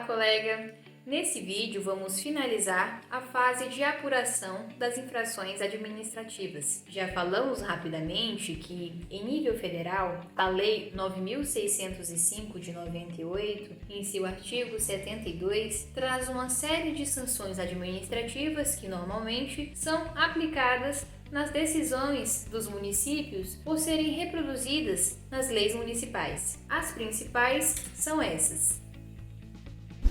colega! Nesse vídeo vamos finalizar a fase de apuração das infrações administrativas. Já falamos rapidamente que, em nível federal, a Lei 9.605 de 98, em seu artigo 72, traz uma série de sanções administrativas que normalmente são aplicadas nas decisões dos municípios por serem reproduzidas nas leis municipais. As principais são essas.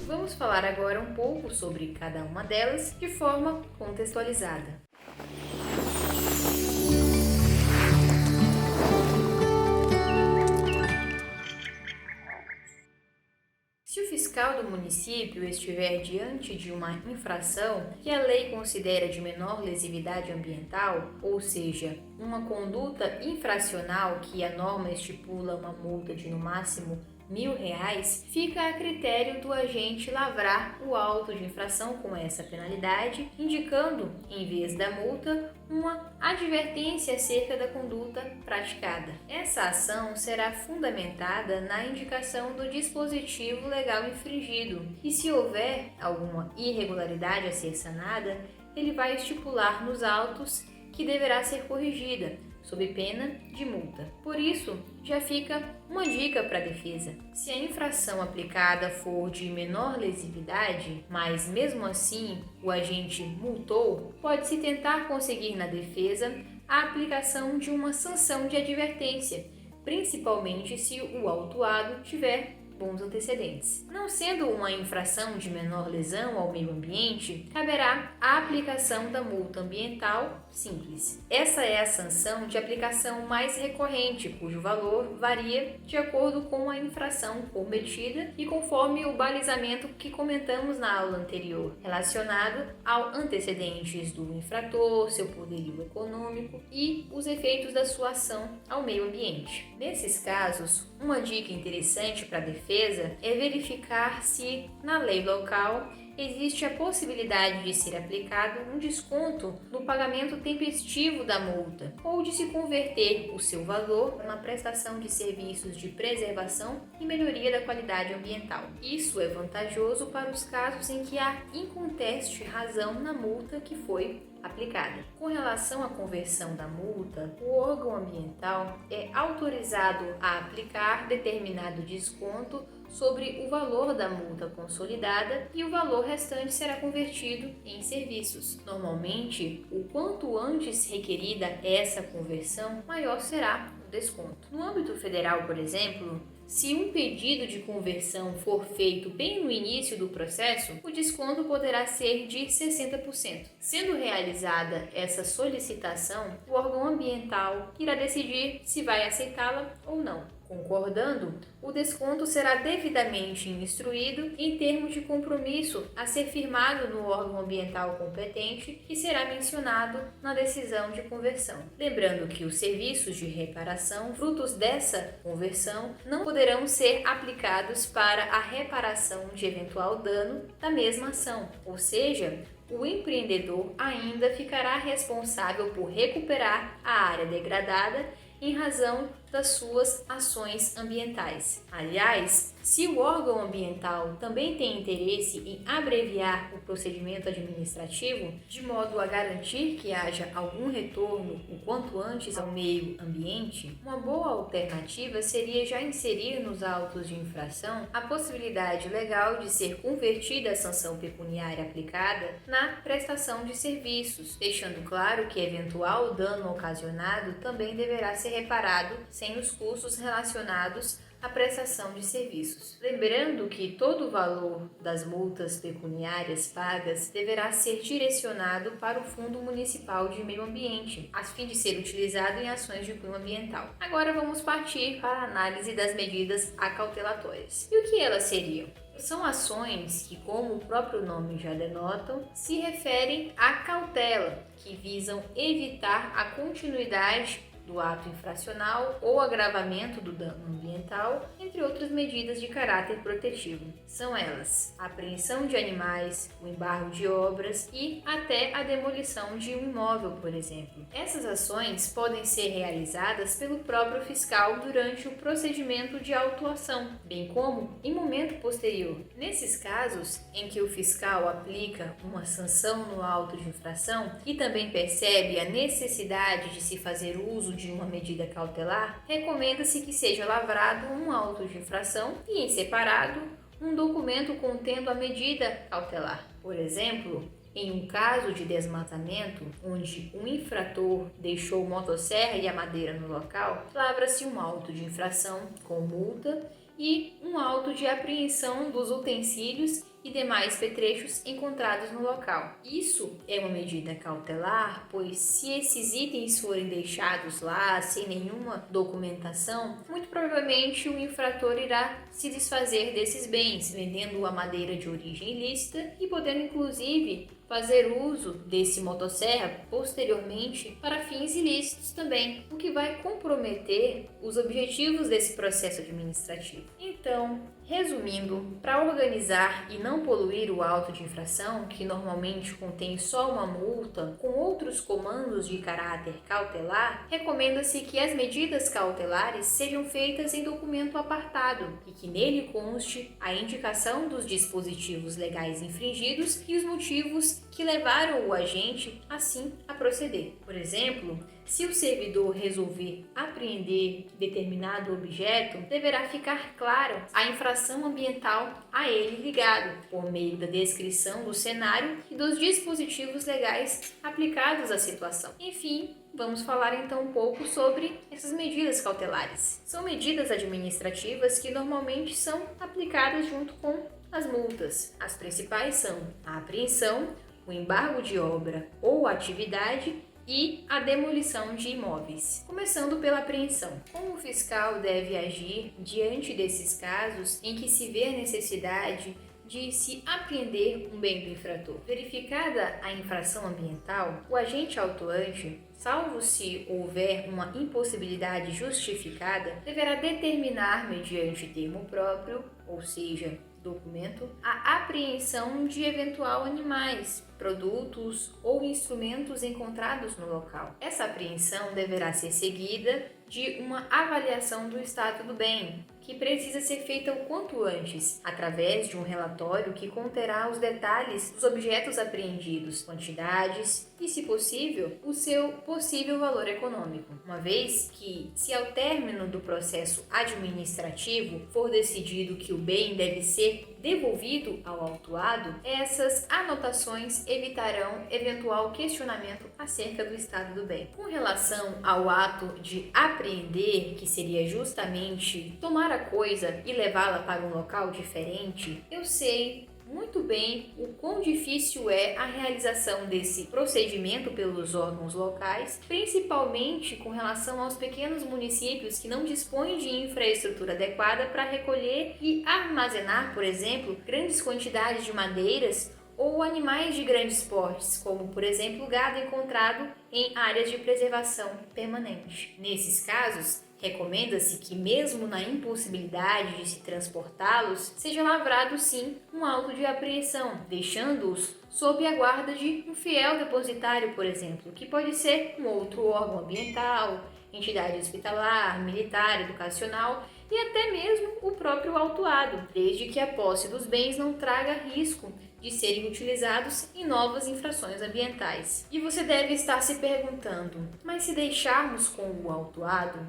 Vamos falar agora um pouco sobre cada uma delas de forma contextualizada. Se o fiscal do município estiver diante de uma infração que a lei considera de menor lesividade ambiental, ou seja, uma conduta infracional que a norma estipula uma multa de no máximo R$1.000, fica a critério do agente lavrar o auto de infração com essa penalidade, indicando, em vez da multa, uma advertência acerca da conduta praticada. Essa ação será fundamentada na indicação do dispositivo legal infringido e, se houver alguma irregularidade a ser sanada, ele vai estipular nos autos que deverá ser corrigida, sob pena de multa. Por isso, já fica uma dica para a defesa. Se a infração aplicada for de menor lesividade, mas mesmo assim o agente multou, pode-se tentar conseguir na defesa a aplicação de uma sanção de advertência, principalmente se o autuado tiver bons antecedentes. Não sendo uma infração de menor lesão ao meio ambiente, caberá a aplicação da multa ambiental simples. Essa é a sanção de aplicação mais recorrente, cujo valor varia de acordo com a infração cometida e conforme o balizamento que comentamos na aula anterior, relacionado ao antecedentes do infrator, seu poderio econômico e os efeitos da sua ação ao meio ambiente. Nesses casos, uma dica interessante para a defesa é verificar se, na lei local, existe a possibilidade de ser aplicado um desconto no pagamento tempestivo da multa ou de se converter o seu valor na prestação de serviços de preservação e melhoria da qualidade ambiental. Isso é vantajoso para os casos em que há inconteste razão na multa que foi aplicada. Com relação à conversão da multa, o órgão ambiental é autorizado a aplicar determinado desconto sobre o valor da multa consolidada e o valor restante será convertido em serviços. Normalmente, o quanto antes requerida essa conversão, maior será o desconto. No âmbito federal, por exemplo, se um pedido de conversão for feito bem no início do processo, o desconto poderá ser de 60%. Sendo realizada essa solicitação, o órgão ambiental irá decidir se vai aceitá-la ou não. Concordando, o desconto será devidamente instruído em termos de compromisso a ser firmado no órgão ambiental competente, que será mencionado na decisão de conversão. Lembrando que os serviços de reparação, frutos dessa conversão, não poderão ser aplicados para a reparação de eventual dano da mesma ação, ou seja, o empreendedor ainda ficará responsável por recuperar a área degradada em razão das suas ações ambientais. Aliás, se o órgão ambiental também tem interesse em abreviar o procedimento administrativo, de modo a garantir que haja algum retorno o quanto antes ao meio ambiente, uma boa alternativa seria já inserir nos autos de infração a possibilidade legal de ser convertida a sanção pecuniária aplicada na prestação de serviços, deixando claro que eventual dano ocasionado também deverá ser reparado sem os custos relacionados à prestação de serviços. Lembrando que todo o valor das multas pecuniárias pagas deverá ser direcionado para o Fundo Municipal de Meio Ambiente, a fim de ser utilizado em ações de cunho ambiental. Agora vamos partir para a análise das medidas acautelatórias. E o que elas seriam? São ações que, como o próprio nome já denotam, se referem à cautela, que visam evitar a continuidade do ato infracional ou agravamento do dano ambiental, entre outras medidas de caráter protetivo. São elas: a apreensão de animais, o embargo de obras e até a demolição de um imóvel, por exemplo. Essas ações podem ser realizadas pelo próprio fiscal durante o procedimento de autuação, bem como em momento posterior. Nesses casos em que o fiscal aplica uma sanção no auto de infração e também percebe a necessidade de se fazer uso de uma medida cautelar, recomenda-se que seja lavrado um auto de infração e, em separado, um documento contendo a medida cautelar. Por exemplo, em um caso de desmatamento, onde um infrator deixou motosserra e a madeira no local, lavra-se um auto de infração com multa e um auto de apreensão dos utensílios e demais petrechos encontrados no local. Isso é uma medida cautelar, pois se esses itens forem deixados lá sem nenhuma documentação, muito provavelmente o infrator irá se desfazer desses bens, vendendo a madeira de origem ilícita e podendo inclusive fazer uso desse motosserra posteriormente para fins ilícitos também, o que vai comprometer os objetivos desse processo administrativo. Então, resumindo, para organizar e não poluir o auto de infração, que normalmente contém só uma multa, com outros comandos de caráter cautelar, recomenda-se que as medidas cautelares sejam feitas em documento apartado e que nele conste a indicação dos dispositivos legais infringidos e os motivos que levaram o agente assim a proceder. Por exemplo, se o servidor resolver apreender determinado objeto, deverá ficar claro a infração ambiental a ele ligado, por meio da descrição do cenário e dos dispositivos legais aplicados à situação. Enfim, vamos falar então um pouco sobre essas medidas cautelares. São medidas administrativas que normalmente são aplicadas junto com as multas. As principais são a apreensão, o embargo de obra ou atividade e a demolição de imóveis. Começando pela apreensão. Como o fiscal deve agir diante desses casos em que se vê a necessidade de se apreender um bem do infrator? Verificada a infração ambiental, o agente autuante, salvo se houver uma impossibilidade justificada, deverá determinar mediante termo próprio, ou seja, documento, a apreensão de eventual animais, produtos ou instrumentos encontrados no local. Essa apreensão deverá ser seguida de uma avaliação do estado do bem, que precisa ser feita o quanto antes, através de um relatório que conterá os detalhes dos objetos apreendidos, quantidades e, se possível, o seu possível valor econômico. Uma vez que, se ao término do processo administrativo for decidido que o bem deve ser devolvido ao autuado, essas anotações evitarão eventual questionamento acerca do estado do bem. Com relação ao ato de apreender, que seria justamente tomar a coisa e levá-la para um local diferente, eu sei muito bem o quão difícil é a realização desse procedimento pelos órgãos locais, principalmente com relação aos pequenos municípios que não dispõem de infraestrutura adequada para recolher e armazenar, por exemplo, grandes quantidades de madeiras ou animais de grandes portes, como, por exemplo, gado encontrado em áreas de preservação permanente. Nesses casos, recomenda-se que, mesmo na impossibilidade de se transportá-los, seja lavrado sim um auto de apreensão, deixando-os sob a guarda de um fiel depositário, por exemplo, que pode ser um outro órgão ambiental, entidade hospitalar, militar, educacional e até mesmo o próprio autuado, desde que a posse dos bens não traga risco de serem utilizados em novas infrações ambientais. E você deve estar se perguntando, mas se deixarmos com o autuado,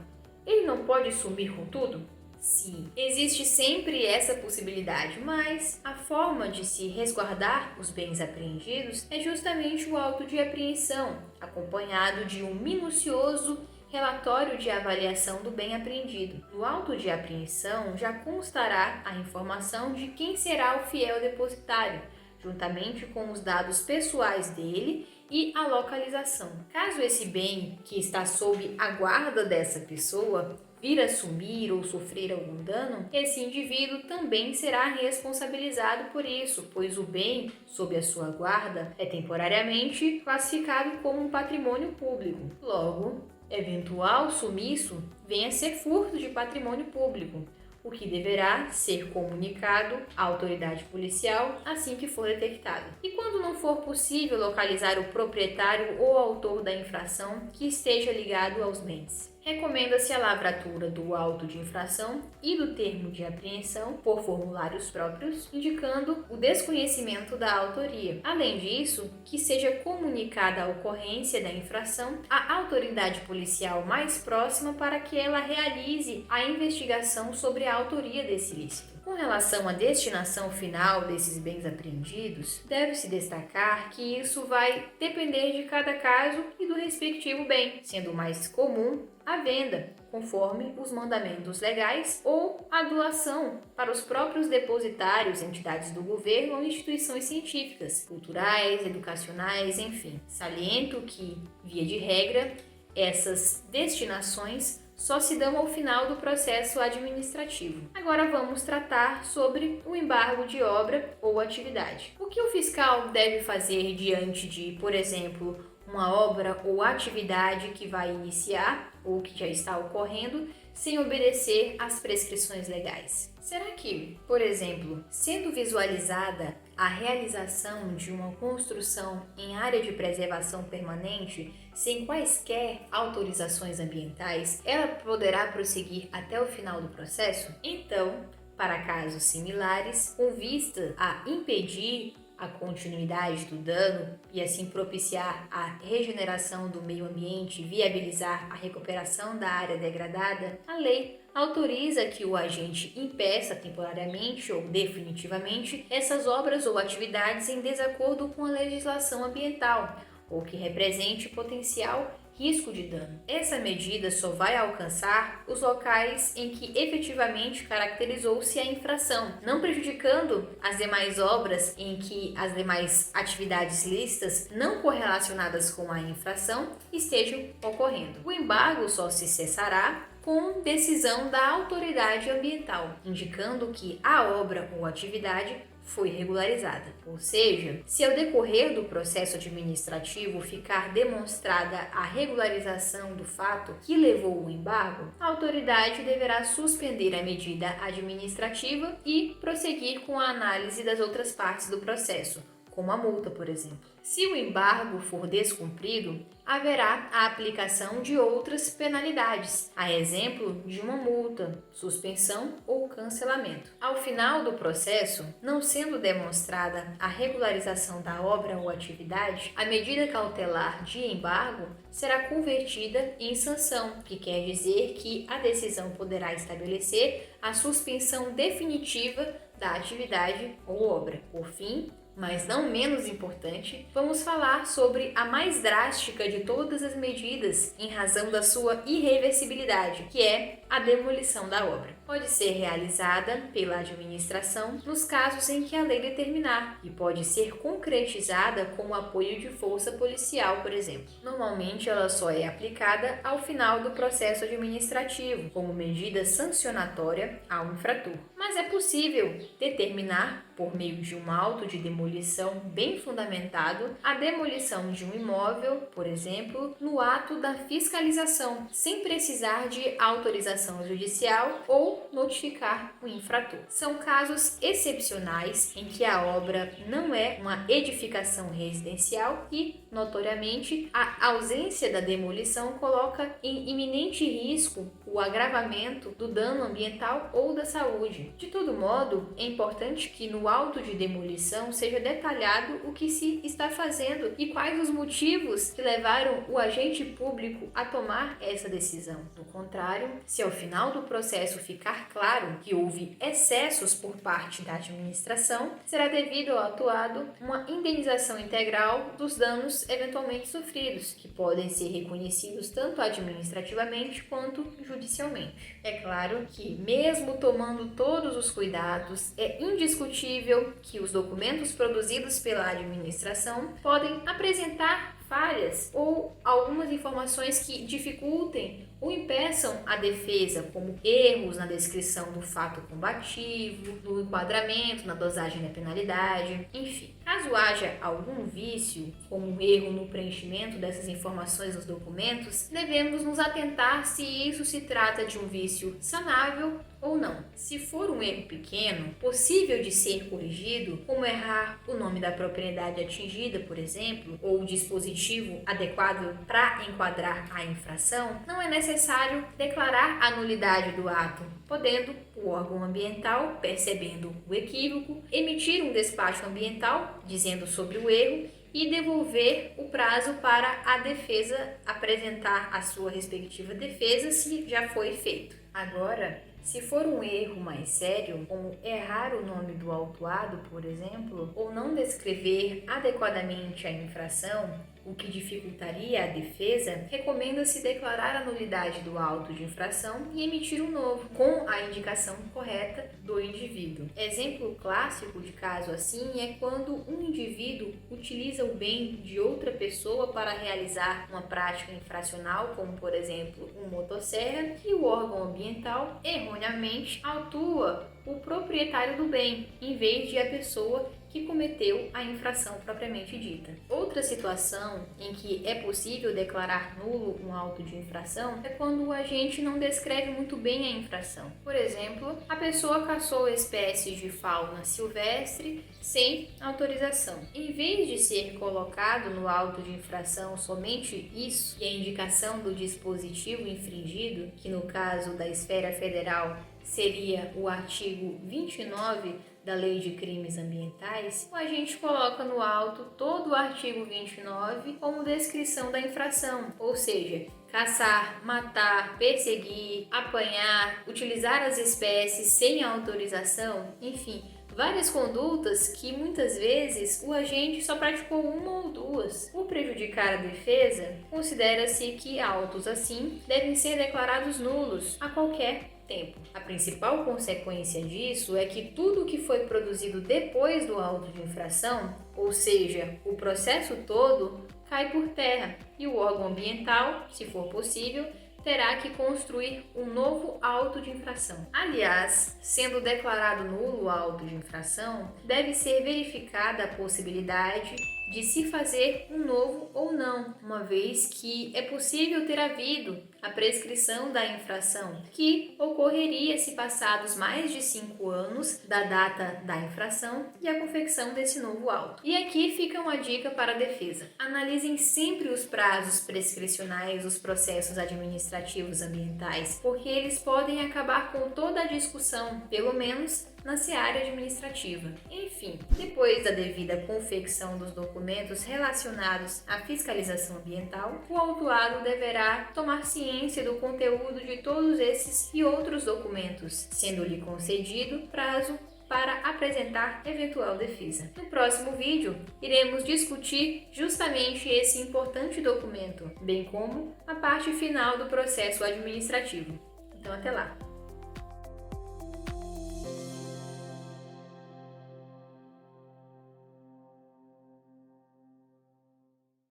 ele não pode sumir com tudo? Sim, existe sempre essa possibilidade, mas a forma de se resguardar os bens apreendidos é justamente o auto de apreensão, acompanhado de um minucioso relatório de avaliação do bem apreendido. No auto de apreensão já constará a informação de quem será o fiel depositário, juntamente com os dados pessoais dele e a localização. Caso esse bem que está sob a guarda dessa pessoa vir a sumir ou sofrer algum dano, esse indivíduo também será responsabilizado por isso, pois o bem sob a sua guarda é temporariamente classificado como um patrimônio público. Logo, Eventual sumiço venha a ser furto de patrimônio público, o que deverá ser comunicado à autoridade policial assim que for detectado. E quando não for possível localizar o proprietário ou autor da infração que esteja ligado aos bens, recomenda-se a lavratura do auto de infração e do termo de apreensão por formulários próprios, indicando o desconhecimento da autoria. Além disso, que seja comunicada a ocorrência da infração à autoridade policial mais próxima para que ela realize a investigação sobre a autoria desse ilícito. Com relação à destinação final desses bens apreendidos, deve-se destacar que isso vai depender de cada caso e do respectivo bem, sendo mais comum a venda, conforme os mandamentos legais, ou a doação para os próprios depositários, entidades do governo ou instituições científicas, culturais, educacionais, enfim. Saliento que, via de regra, essas destinações só se dão ao final do processo administrativo. Agora vamos tratar sobre o embargo de obra ou atividade. O que o fiscal deve fazer diante de, por exemplo, uma obra ou atividade que vai iniciar ou que já está ocorrendo sem obedecer às prescrições legais? Será que, por exemplo, sendo visualizada a realização de uma construção em área de preservação permanente sem quaisquer autorizações ambientais, ela poderá prosseguir até o final do processo? Então, para casos similares, com vista a impedir a continuidade do dano e assim propiciar a regeneração do meio ambiente e viabilizar a recuperação da área degradada, a lei autoriza que o agente impeça temporariamente ou definitivamente essas obras ou atividades em desacordo com a legislação ambiental ou que represente potencial risco de dano. Essa medida só vai alcançar os locais em que efetivamente caracterizou-se a infração, não prejudicando as demais obras em que as demais atividades lícitas não correlacionadas com a infração estejam ocorrendo. O embargo só se cessará com decisão da autoridade ambiental, indicando que a obra ou atividade foi regularizada. Ou seja, se ao decorrer do processo administrativo ficar demonstrada a regularização do fato que levou ao embargo, a autoridade deverá suspender a medida administrativa e prosseguir com a análise das outras partes do processo, como a multa, por exemplo. Se o embargo for descumprido, haverá a aplicação de outras penalidades, a exemplo de uma multa, suspensão ou cancelamento. Ao final do processo, não sendo demonstrada a regularização da obra ou atividade, a medida cautelar de embargo será convertida em sanção, que quer dizer que a decisão poderá estabelecer a suspensão definitiva da atividade ou obra. Por fim, mas não menos importante, vamos falar sobre a mais drástica de todas as medidas em razão da sua irreversibilidade, que é a demolição da obra. Pode ser realizada pela administração nos casos em que a lei determinar e pode ser concretizada com o apoio de força policial, por exemplo. Normalmente ela só é aplicada ao final do processo administrativo, como medida sancionatória ao infrator. Mas é possível determinar, por meio de um auto de demolição bem fundamentado, a demolição de um imóvel, por exemplo, no ato da fiscalização, sem precisar de autorização judicial ou notificar o infrator. São casos excepcionais em que a obra não é uma edificação residencial e, notoriamente, a ausência da demolição coloca em iminente risco o agravamento do dano ambiental ou da saúde. De todo modo, é importante que no auto de demolição seja detalhado o que se está fazendo e quais os motivos que levaram o agente público a tomar essa decisão. Do contrário, se ao final do processo ficar claro que houve excessos por parte da administração, será devido ao atuado uma indenização integral dos danos eventualmente sofridos, que podem ser reconhecidos tanto administrativamente quanto judicialmente. É claro que, mesmo tomando todos os cuidados, é indiscutível que os documentos produzidos pela administração podem apresentar falhas ou algumas informações que dificultem ou impeçam a defesa, como erros na descrição do fato combativo, no enquadramento, na dosagem da penalidade, enfim. Caso haja algum vício, como um erro no preenchimento dessas informações nos documentos, devemos nos atentar se isso se trata de um vício sanável ou não. Se for um erro pequeno, possível de ser corrigido, como errar o nome da propriedade atingida, por exemplo, ou o dispositivo adequado para enquadrar a infração, não é necessário declarar a nulidade do ato, podendo o órgão ambiental, percebendo o equívoco, emitir um despacho ambiental dizendo sobre o erro e devolver o prazo para a defesa apresentar a sua respectiva defesa se já foi feito. Agora, se for um erro mais sério, como errar o nome do autuado, por exemplo, ou não descrever adequadamente a infração, o que dificultaria a defesa, recomenda-se declarar a nulidade do auto de infração e emitir um novo, com a indicação correta do indivíduo. Exemplo clássico de caso assim é quando um indivíduo utiliza o bem de outra pessoa para realizar uma prática infracional, como por exemplo uma motosserra, e o órgão ambiental erroneamente autua o proprietário do bem, em vez de a pessoa que cometeu a infração propriamente dita. Outra situação em que é possível declarar nulo um auto de infração é quando o agente não descreve muito bem a infração. Por exemplo, a pessoa caçou espécies de fauna silvestre sem autorização. Em vez de ser colocado no auto de infração somente isso e a indicação do dispositivo infringido, que no caso da esfera federal seria o artigo 29 da Lei de Crimes Ambientais, o agente coloca no auto todo o artigo 29 como descrição da infração, ou seja, caçar, matar, perseguir, apanhar, utilizar as espécies sem autorização, enfim, várias condutas que muitas vezes o agente só praticou uma ou duas. Por prejudicar a defesa, considera-se que autos assim devem ser declarados nulos a qualquer tempo. A principal consequência disso é que tudo que foi produzido depois do auto de infração, ou seja, o processo todo, cai por terra e o órgão ambiental, se for possível, terá que construir um novo auto de infração. Aliás, sendo declarado nulo o auto de infração, deve ser verificada a possibilidade de se fazer um novo ou não, uma vez que é possível ter havido a prescrição da infração, que ocorreria se passados mais de 5 anos da data da infração e a confecção desse novo auto. E aqui fica uma dica para a defesa. Analisem sempre os prazos prescricionais dos processos administrativos ambientais, porque eles podem acabar com toda a discussão, pelo menos na seara administrativa. Enfim, depois da devida confecção dos documentos relacionados à fiscalização ambiental, o autuado deverá tomar ciência do conteúdo de todos esses e outros documentos, sendo-lhe concedido prazo para apresentar eventual defesa. No próximo vídeo, iremos discutir justamente esse importante documento, bem como a parte final do processo administrativo. Então, até lá!